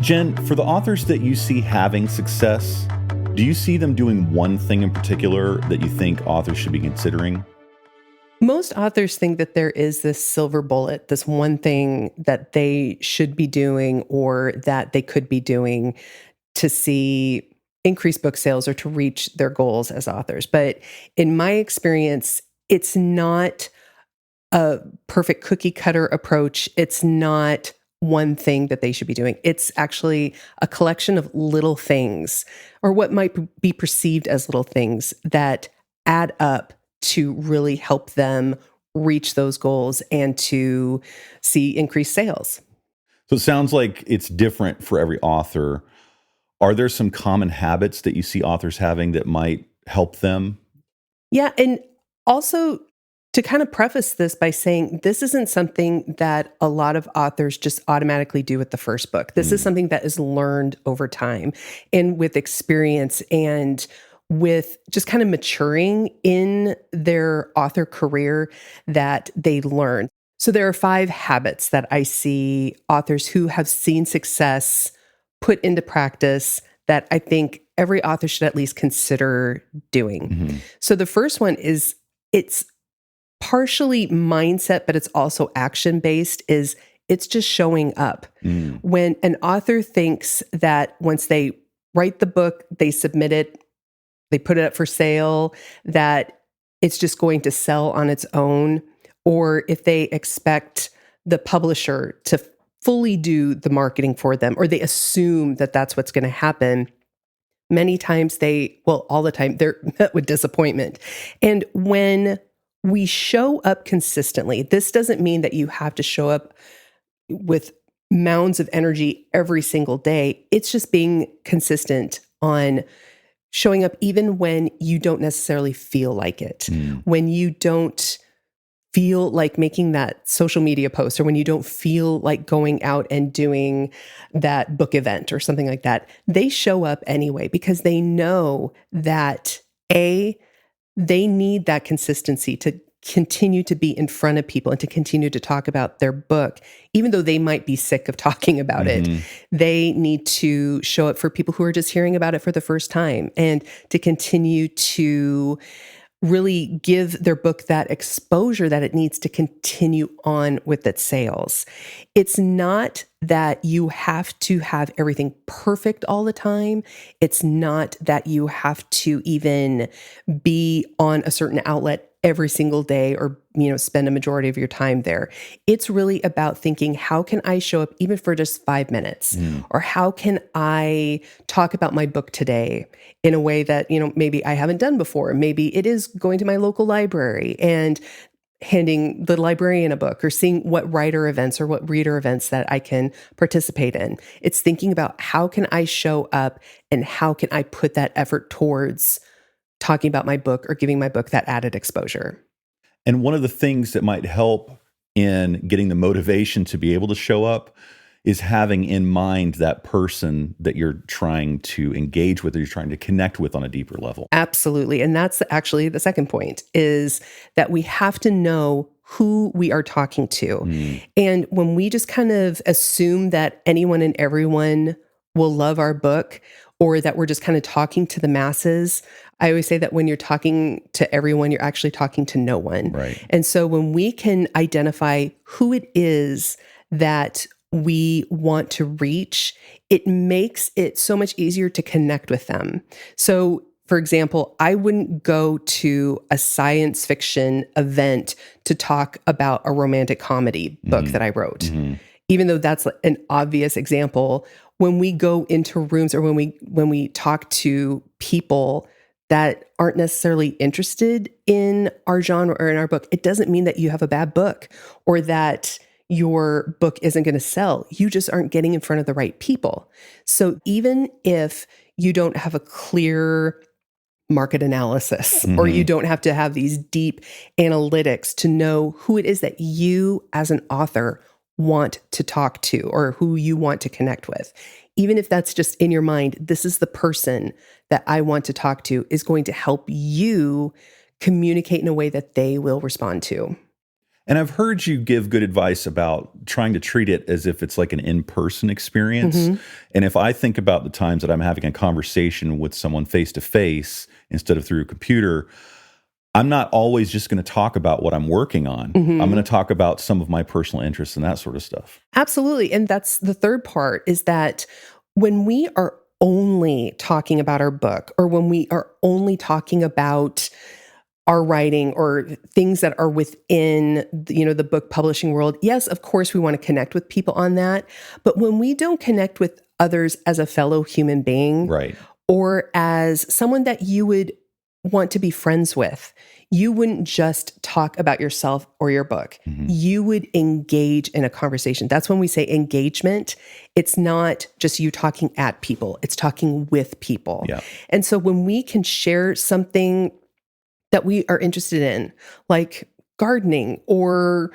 Jen, for the authors that you see having success, do you see them doing one thing in particular that you think authors should be considering? Most authors think that there is this silver bullet, this one thing that they should be doing or that they could be doing to see increased book sales or to reach their goals as authors. But in my experience, it's not a perfect cookie cutter approach. It's not one thing that they should be doing. It's actually a collection of little things, or what might be perceived as little things, that add up to really help them reach those goals and to see increased sales. So it sounds like it's different for every author. Are there some common habits that you see authors having that might help them? Yeah. And also, to kind of preface this by saying this isn't something that a lot of authors just automatically do with the first book. This is something that is learned over time and with experience and with just kind of maturing in their author career that they learn. So there are 5 habits that I see authors who have seen success put into practice that I think every author should at least consider doing. So the first one is, it's partially mindset, but it's also action-based, is it's just showing up. When an author thinks that once they write the book, they submit it, they put it up for sale, that it's just going to sell on its own, or if they expect the publisher to fully do the marketing for them, or they assume that that's what's going to happen, many times all the time, they're met with disappointment. And when we show up consistently, this doesn't mean that you have to show up with mounds of energy every single day. It's just being consistent on showing up even when you don't necessarily feel like it, when you don't feel like making that social media post, or when you don't feel like going out and doing that book event or something like that. They show up anyway because they know that they need that consistency to continue to be in front of people and to continue to talk about their book, even though they might be sick of talking about it. They need to show up for people who are just hearing about it for the first time, and to continue to really give their book that exposure that it needs to continue on with its sales. It's not that you have to have everything perfect all the time. It's not that you have to even be on a certain outlet every single day, or spend a majority of your time there. It's really about thinking, how can I show up even for just 5 minutes? Or how can I talk about my book today in a way that, maybe I haven't done before? Maybe it is going to my local library and handing the librarian a book, or seeing what writer events or what reader events that I can participate in. It's thinking about, how can I show up and how can I put that effort towards talking about my book or giving my book that added exposure. And one of the things that might help in getting the motivation to be able to show up is having in mind that person that you're trying to engage with, or you're trying to connect with on a deeper level. Absolutely. And that's actually the second point, is that we have to know who we are talking to. And when we just kind of assume that anyone and everyone will love our book, or that we're just kind of talking to the masses, I always say that when you're talking to everyone, you're actually talking to no one. Right. And so when we can identify who it is that we want to reach, it makes it so much easier to connect with them. So, for example, I wouldn't go to a science fiction event to talk about a romantic comedy book that I wrote. Even though that's an obvious example, when we go into rooms, or when we talk to people that aren't necessarily interested in our genre or in our book, it doesn't mean that you have a bad book or that your book isn't going to sell. You just aren't getting in front of the right people. So even if you don't have a clear market analysis, or you don't have to have these deep analytics to know who it is that you as an author want to talk to, or who you want to connect with, even if that's just in your mind, this is the person that I want to talk to, is going to help you communicate in a way that they will respond to. And I've heard you give good advice about trying to treat it as if it's like an in-person experience. And if I think about the times that I'm having a conversation with someone face to face instead of through a computer, I'm not always just going to talk about what I'm working on. I'm going to talk about some of my personal interests and that sort of stuff. Absolutely. And that's the third part, is that when we are only talking about our book, or when we are only talking about our writing or things that are within, the book publishing world, yes, of course, we want to connect with people on that. But when we don't connect with others as a fellow human being, Right. or as someone that you would want to be friends with, you wouldn't just talk about yourself or your book. You would engage in a conversation. That's when we say engagement. It's not just you talking at people, it's talking with people. Yeah. And so when we can share something that we are interested in, like gardening, or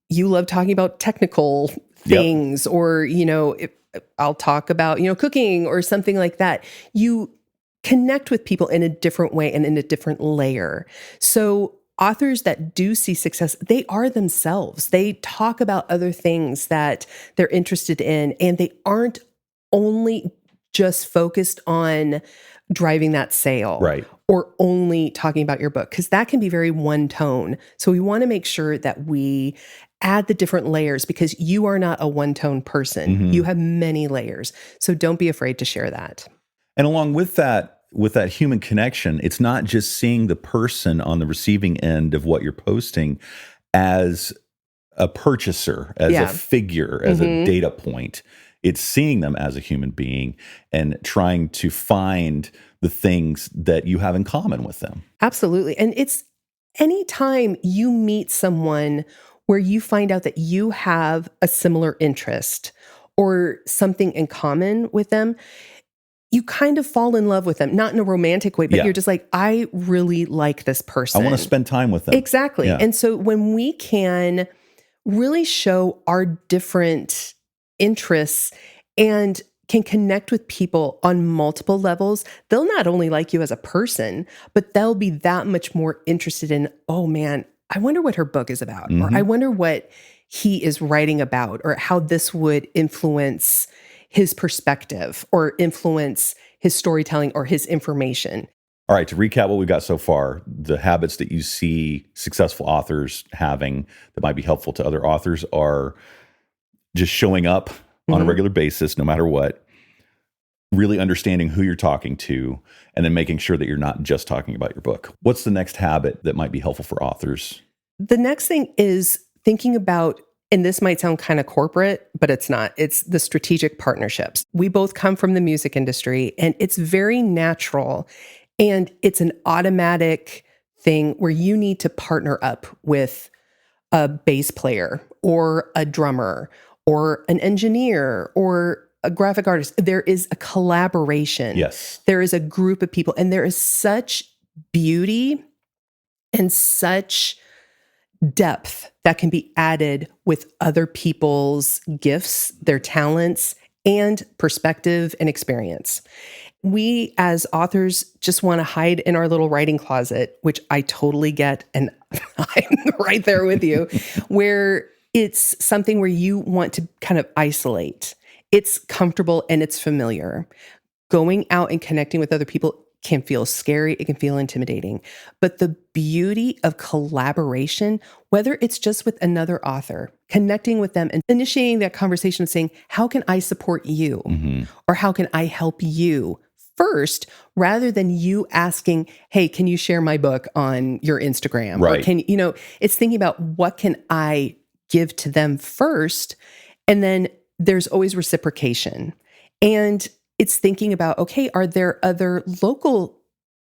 you love talking about technical things, or, I'll talk about, cooking or something like that. You connect with people in a different way and in a different layer. So authors that do see success, they are themselves. They talk about other things that they're interested in, and they aren't only just focused on driving that sale, Right. or only talking about your book, because that can be very one tone. So we want to make sure that we add the different layers, because you are not a one-tone person. You have many layers. So don't be afraid to share that. And along with that human connection, it's not just seeing the person on the receiving end of what you're posting as a purchaser, as a figure, as a data point. It's seeing them as a human being and trying to find the things that you have in common with them. Absolutely. And it's anytime you meet someone where you find out that you have a similar interest or something in common with them, you kind of fall in love with them, not in a romantic way, but you're just like, I really like this person. I want to spend time with them. Exactly. Yeah. And so when we can really show our different interests and can connect with people on multiple levels, they'll not only like you as a person, but they'll be that much more interested in, oh man, I wonder what her book is about, or I wonder what he is writing about, or how this would influence his perspective or influence his storytelling or his information. All right, to recap what we've got so far, the habits that you see successful authors having that might be helpful to other authors are just showing up on a regular basis, no matter what, really understanding who you're talking to, and then making sure that you're not just talking about your book. What's the next habit that might be helpful for authors? The next thing is thinking about, and this might sound kind of corporate, but it's not. It's the strategic partnerships. We both come from the music industry, and it's very natural, and it's an automatic thing where you need to partner up with a bass player or a drummer or an engineer or a graphic artist. There is a collaboration. Yes. There is a group of people, and there is such beauty and such depth that can be added with other people's gifts, their talents, and perspective and experience. We as authors just want to hide in our little writing closet, which I totally get, and I'm right there with you, where it's something where you want to kind of isolate. It's comfortable and it's familiar. Going out and connecting with other people can feel scary, it can feel intimidating. But the beauty of collaboration, whether it's just with another author, connecting with them and initiating that conversation of saying, how can I support you? Or how can I help you first, rather than you asking, hey, can you share my book on your Instagram? Right. Or can, it's thinking about what can I give to them first? And then there's always reciprocation. And it's thinking about, okay, are there other local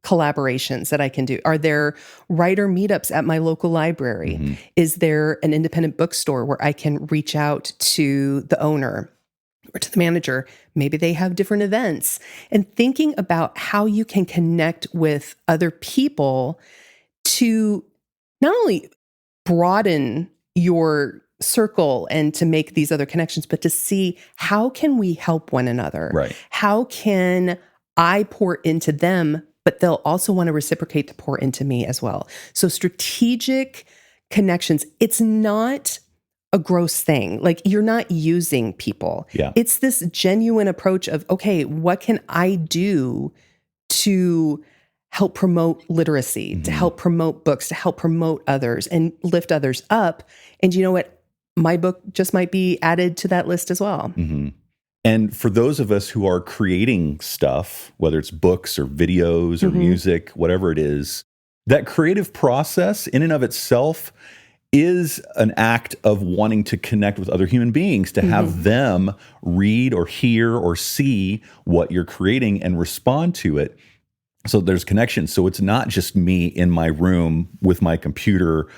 collaborations that I can do? Are there writer meetups at my local library? Is there an independent bookstore where I can reach out to the owner or to the manager? Maybe they have different events. And thinking about how you can connect with other people to not only broaden your circle and to make these other connections, but to see how can we help one another? Right. How can I pour into them, but they'll also want to reciprocate to pour into me as well. So strategic connections. It's not a gross thing. Like, you're not using people. Yeah. It's this genuine approach of, okay, what can I do to help promote literacy, to help promote books, to help promote others and lift others up? And you know what? My book just might be added to that list as well. Mm-hmm. And for those of us who are creating stuff, whether it's books or videos or music, whatever it is, that creative process in and of itself is an act of wanting to connect with other human beings, to have them read or hear or see what you're creating and respond to it. So there's connection. So it's not just me in my room with my computer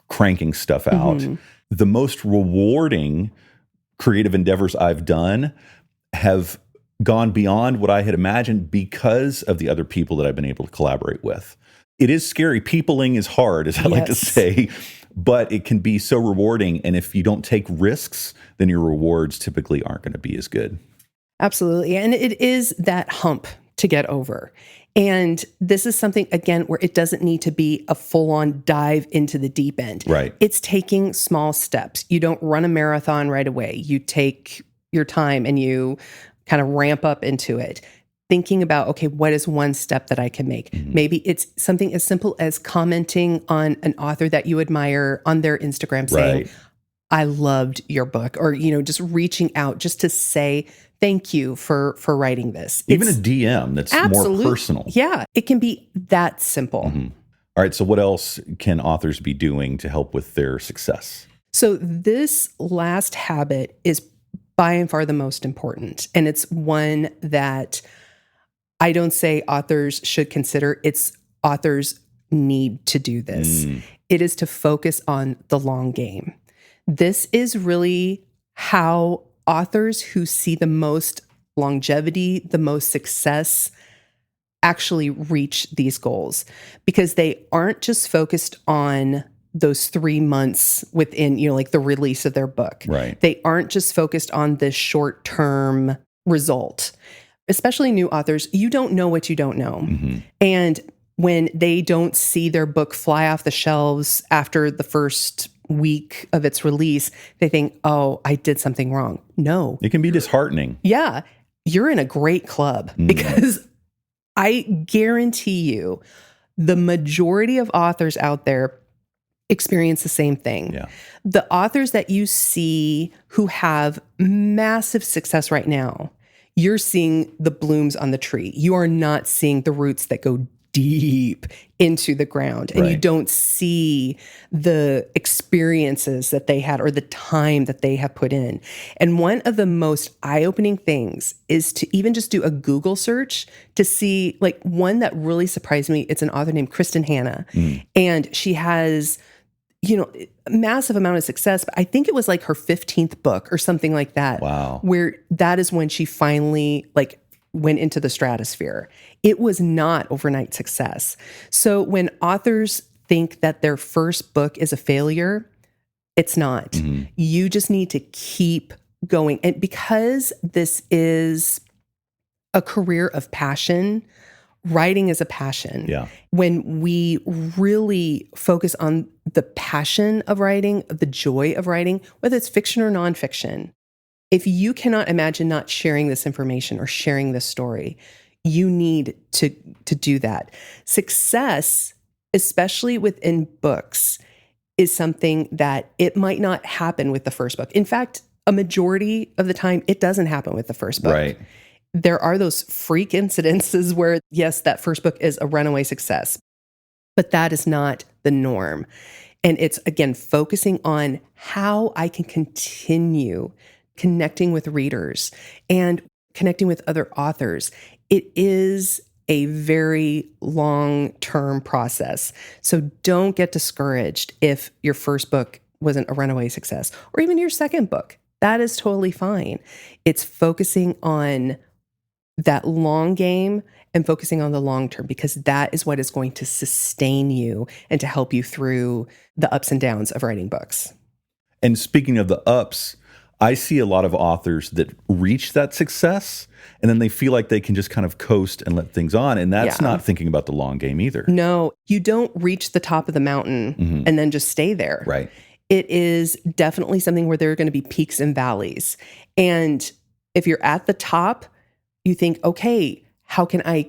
cranking stuff out. The most rewarding creative endeavors I've done have gone beyond what I had imagined because of the other people that I've been able to collaborate with. It is scary. Peopling is hard, as I like to say, but it can be so rewarding. And if you don't take risks, then your rewards typically aren't going to be as good. Absolutely. And it is that hump to get over. And this is something, again, where it doesn't need to be a full-on dive into the deep end. Right. It's taking small steps. You don't run a marathon right away. You take your time and you kind of ramp up into it. Thinking about, okay, what is one step that I can make? Maybe it's something as simple as commenting on an author that you admire on their Instagram saying, I loved your book, or, just reaching out just to say, thank you for writing this. Even a DM that's more personal. Yeah, it can be that simple. All right, so what else can authors be doing to help with their success? So this last habit is by and far the most important. And it's one that I don't say authors should consider. It's authors need to do this. It is to focus on the long game. This is really how authors who see the most longevity, the most success, actually reach these goals, because they aren't just focused on those 3 months within, like the release of their book. Right. They aren't just focused on this short-term result. Especially new authors, you don't know what you don't know. And when they don't see their book fly off the shelves after the first week of its release, they think, oh, I did something wrong. No. It can be disheartening. Yeah. You're in a great club, because I guarantee you the majority of authors out there experience the same thing. Yeah. The authors that you see who have massive success right now, you're seeing the blooms on the tree. You are not seeing the roots that go deep into the ground, and you don't see the experiences that they had or the time that they have put in. And one of the most eye-opening things is to even just do a Google search to see, like, one that really surprised me. It's an author named Kristen Hanna, and she has, a massive amount of success, but I think it was like her 15th book or something like that. Wow. Where that is when she finally went into the stratosphere. It was not overnight success. So when authors think that their first book is a failure, it's not. You just need to keep going. And because this is a career of passion, writing is a passion. Yeah. When we really focus on the passion of writing, the joy of writing, whether it's fiction or nonfiction, if you cannot imagine not sharing this information or sharing this story, you need to do that. Success, especially within books, is something that it might not happen with the first book. In fact, a majority of the time, it doesn't happen with the first book. Right. There are those freak incidences where, yes, that first book is a runaway success, but that is not the norm. And it's, again, focusing on how I can continue connecting with readers and connecting with other authors. It is a very long-term process. So don't get discouraged if your first book wasn't a runaway success, or even your second book. That is totally fine. It's focusing on that long game and focusing on the long term, because that is what is going to sustain you and to help you through the ups and downs of writing books. And speaking of the ups, I see a lot of authors that reach that success and then they feel like they can just kind of coast and let things on. And that's Yeah. not thinking about the long game either. No, you don't reach the top of the mountain and then just stay there. Right. It is definitely something where there are going to be peaks and valleys. And if you're at the top, you think, okay, how can I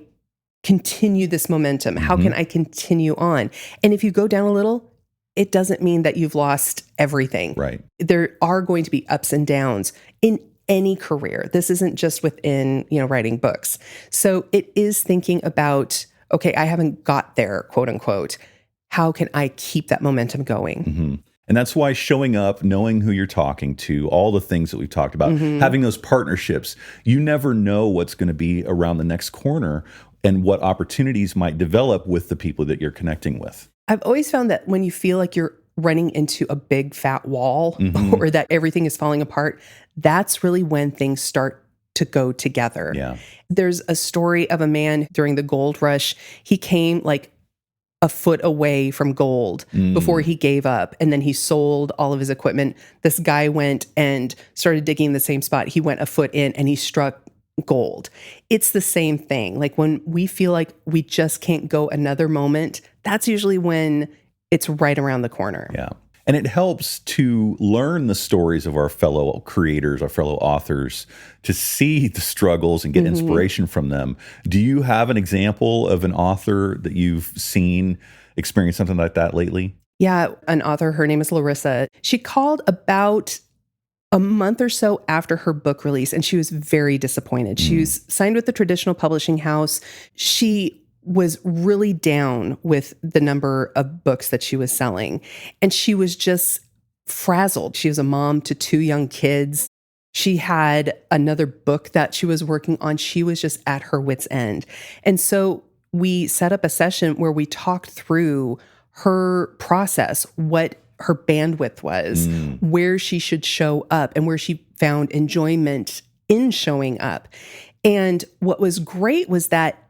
continue this momentum? How can I continue on? And if you go down a little, it doesn't mean that you've lost everything. Right. There are going to be ups and downs in any career. This isn't just within, writing books. So it is thinking about, okay, I haven't got there, quote unquote. How can I keep that momentum going? And that's why showing up, knowing who you're talking to, all the things that we've talked about, having those partnerships, you never know what's going to be around the next corner and what opportunities might develop with the people that you're connecting with. I've always found that when you feel like you're running into a big fat wall or that everything is falling apart, that's really when things start to go together. Yeah. There's a story of a man during the gold rush. He came like a foot away from gold before he gave up. And then he sold all of his equipment. This guy went and started digging in the same spot. He went a foot in and he struck gold. It's the same thing. Like when we feel like we just can't go another moment, that's usually when it's right around the corner. Yeah. And it helps to learn the stories of our fellow creators, our fellow authors, to see the struggles and get inspiration from them. Do you have an example of an author that you've seen experience something like that lately? Yeah, an author, her name is Larissa. She called about a month or so after her book release, and she was very disappointed. She was signed with the traditional publishing house. She was really down with the number of books that she was selling. And she was just frazzled. She was a mom to 2 young kids. She had another book that she was working on. She was just at her wit's end. And so we set up a session where we talked through her process, what her bandwidth was, where she should show up, and where she found enjoyment in showing up. And what was great was that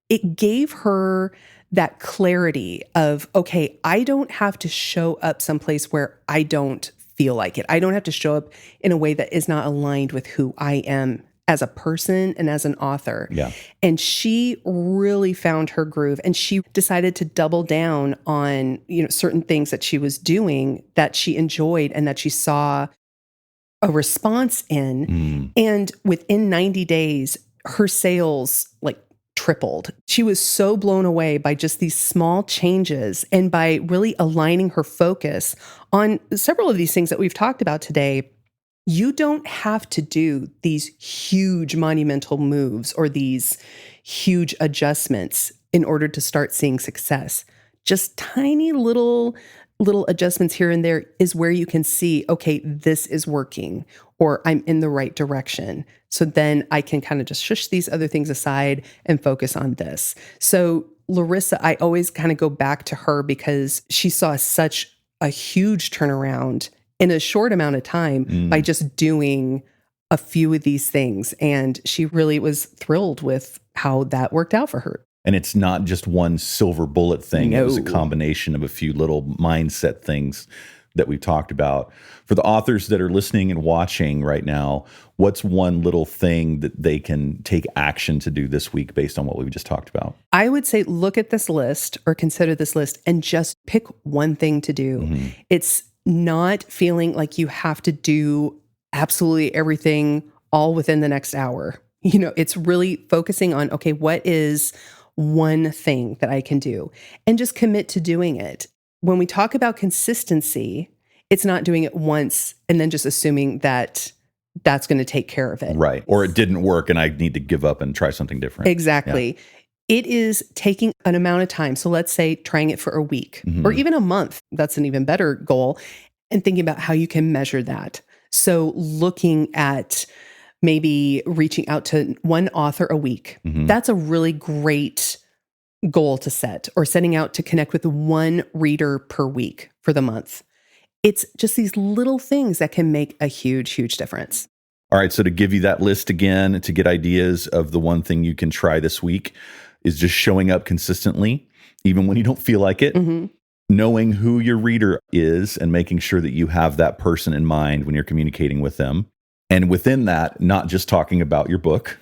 it gave her that clarity of, okay, I don't have to show up someplace where I don't feel like it. I don't have to show up in a way that is not aligned with who I am as a person and as an author. Yeah. And she really found her groove, and she decided to double down on, certain things that she was doing that she enjoyed and that she saw a response in. And within 90 days, her sales tripled. She was so blown away by just these small changes and by really aligning her focus on several of these things that we've talked about today. You don't have to do these huge monumental moves or these huge adjustments in order to start seeing success. Just tiny little adjustments here and there is where you can see, okay, this is working, or I'm in the right direction. So then I can kind of just shush these other things aside and focus on this. So Larissa, I always kind of go back to her because she saw such a huge turnaround in a short amount of time by just doing a few of these things. And she really was thrilled with how that worked out for her. And it's not just one silver bullet thing. No. It was a combination of a few little mindset things that we've talked about. For the authors that are listening and watching right now, what's one little thing that they can take action to do this week based on what we've just talked about? I would say look at this list or consider this list and just pick one thing to do. It's not feeling like you have to do absolutely everything all within the next hour. It's really focusing on, okay, what is one thing that I can do, and just commit to doing it. When we talk about consistency, it's not doing it once and then just assuming that that's going to take care of it. Right. Or it didn't work and I need to give up and try something different. Exactly. Yeah. It is taking an amount of time. So let's say trying it for a week or even a month. That's an even better goal. And thinking about how you can measure that. So looking at maybe reaching out to one author a week. That's a really great goal to set, or setting out to connect with one reader per week for the month. It's just these little things that can make a huge, huge difference. All right. So to give you that list again, to get ideas of the one thing you can try this week is just showing up consistently, even when you don't feel like it. knowing who your reader is and making sure that you have that person in mind when you're communicating with them. And within that, not just talking about your book,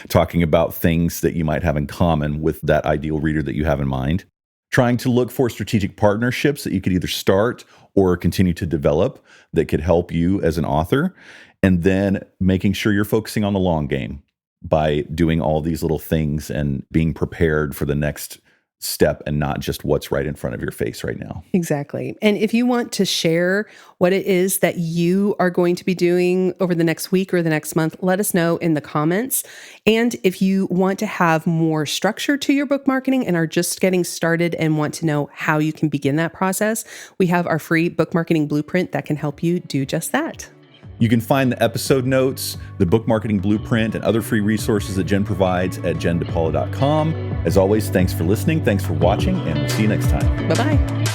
talking about things that you might have in common with that ideal reader that you have in mind. Trying to look for strategic partnerships that you could either start or continue to develop that could help you as an author. And then making sure you're focusing on the long game by doing all these little things and being prepared for the next step and not just what's right in front of your face right now. Exactly. And if you want to share what it is that you are going to be doing over the next week or the next month, let us know in the comments. And if you want to have more structure to your book marketing and are just getting started and want to know how you can begin that process, we have our free book marketing blueprint that can help you do just that. You can find the episode notes, the book marketing blueprint, and other free resources that Jen provides at hanson-depaula.com. As always, thanks for listening, thanks for watching, and we'll see you next time. Bye-bye.